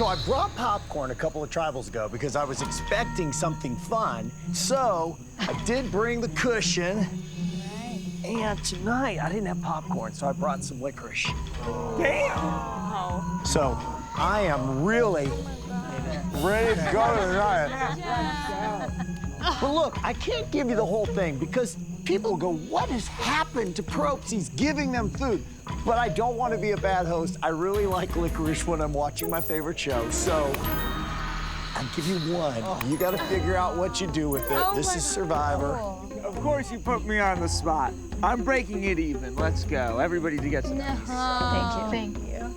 So I brought popcorn a couple of tribals ago because I was expecting something fun. So I did bring the cushion. And tonight, I didn't have popcorn, so I brought some licorice. Damn! So I am really ready to go tonight. But look, I can't give you the whole thing because people go, what has happened to Probst? He's giving them food. But I don't want to be a bad host. I really like licorice when I'm watching my favorite show. So I'll give you one. You got to figure out what you do with it. This is Survivor. Of course you put me on the spot. I'm breaking it even. Let's go. Everybody to get some. No. Thank you.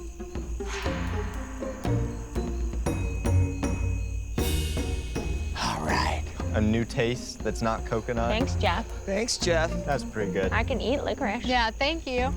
All right. A new taste that's not coconut. Thanks, Jeff. Thanks, Jeff. That's pretty good. I can eat licorice. Yeah, thank you.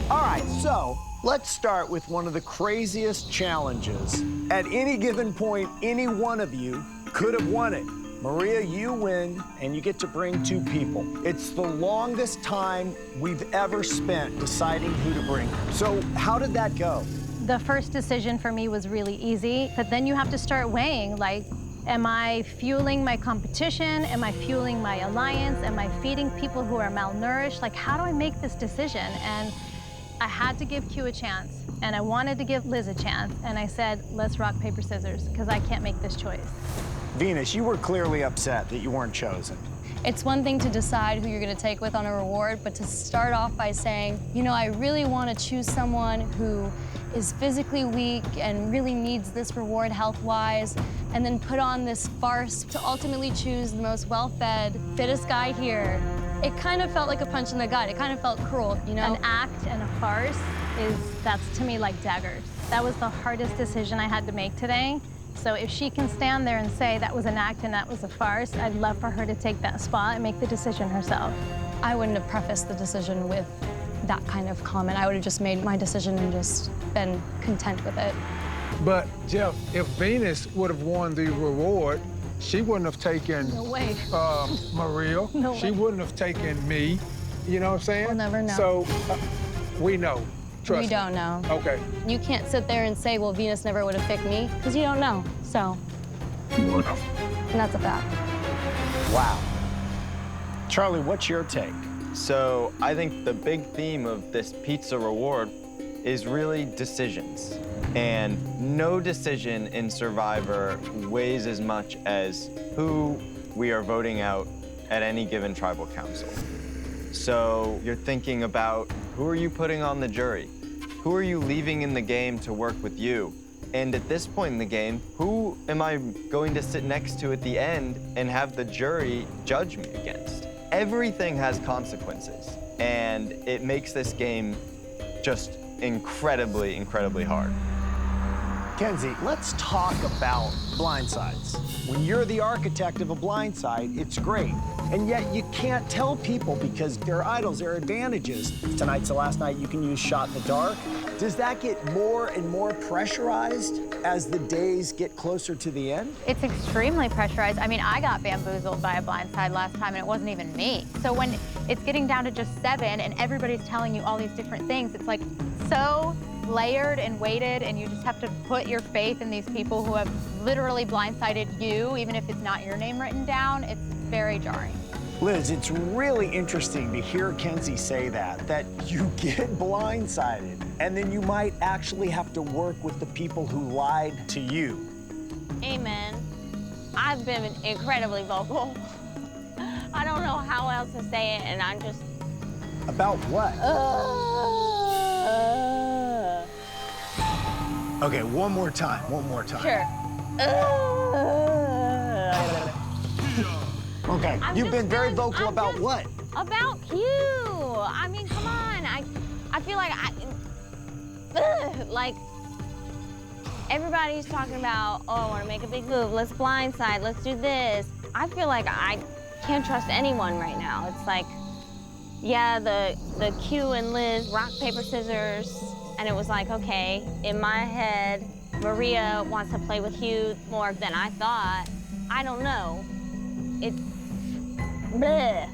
All right, so let's start with one of the craziest challenges. At any given point, any one of you could have won it. Maria, you win, and you get to bring 2 people. It's the longest time we've ever spent deciding who to bring. So how did that go? The first decision for me was really easy, but then you have to start weighing, like, am I fueling my competition? Am I fueling my alliance? Am I feeding people who are malnourished? Like, how do I make this decision? And I had to give Q a chance, and I wanted to give Liz a chance, and I said, let's rock, paper, scissors, because I can't make this choice. Venus, you were clearly upset that you weren't chosen. It's one thing to decide who you're going to take with on a reward, but to start off by saying, you know, I really want to choose someone who is physically weak and really needs this reward health-wise, and then put on this farce to ultimately choose the most well-fed, fittest guy here. It kind of felt like a punch in the gut. It kind of felt cruel, you know? An act and a farce that's to me like daggers. That was the hardest decision I had to make today. So if she can stand there and say that was an act and that was a farce, I'd love for her to take that spot and make the decision herself. I wouldn't have prefaced the decision with that kind of comment. I would have just made my decision and just been content with it. But, Jeff, if Venus would have won the reward, she wouldn't have taken No way. Maria. No She way. wouldn't have taken me. You know what I'm saying? We'll never know. So, we know. Trust We me. don't know. Okay. You can't sit there and say, well, Venus never would have picked me, because you don't know. So, and that's a fact. Wow. Charlie, what's your take? So I think the big theme of this pizza reward is really decisions. And no decision in Survivor weighs as much as who we are voting out at any given tribal council. So you're thinking about who are you putting on the jury? Who are you leaving in the game to work with you? And at this point in the game, who am I going to sit next to at the end and have the jury judge me against? Everything has consequences, and it makes this game just incredibly, incredibly hard. Kenzie, let's talk about blindsides. When you're the architect of a blindside, it's great. And yet you can't tell people because they're idols, they're advantages. Tonight's the last night you can use shot in the dark. Does that get more and more pressurized as the days get closer to the end? It's extremely pressurized. I mean, I got bamboozled by a blindside last time, and it wasn't even me. So when it's getting down to just 7 and everybody's telling you all these different things, it's like so layered and weighted, and you just have to put your faith in these people who have literally blindsided you, even if it's not your name written down. It's very jarring. Liz, it's really interesting to hear Kenzie say that you get blindsided, and then you might actually have to work with the people who lied to you. Amen. I've been incredibly vocal. I don't know how else to say it, and I'm just... About what? Okay, one more time. Sure. Okay, you've been very vocal about what? About Q. I mean, come on. I feel like like everybody's talking about, oh, I want to make a big move. Let's blindside. Let's do this. I feel like I can't trust anyone right now. It's like, yeah, the Q and Liz, rock, paper, scissors. And it was like, okay, in my head, Maria wants to play with Hugh more than I thought. I don't know. It's bleh.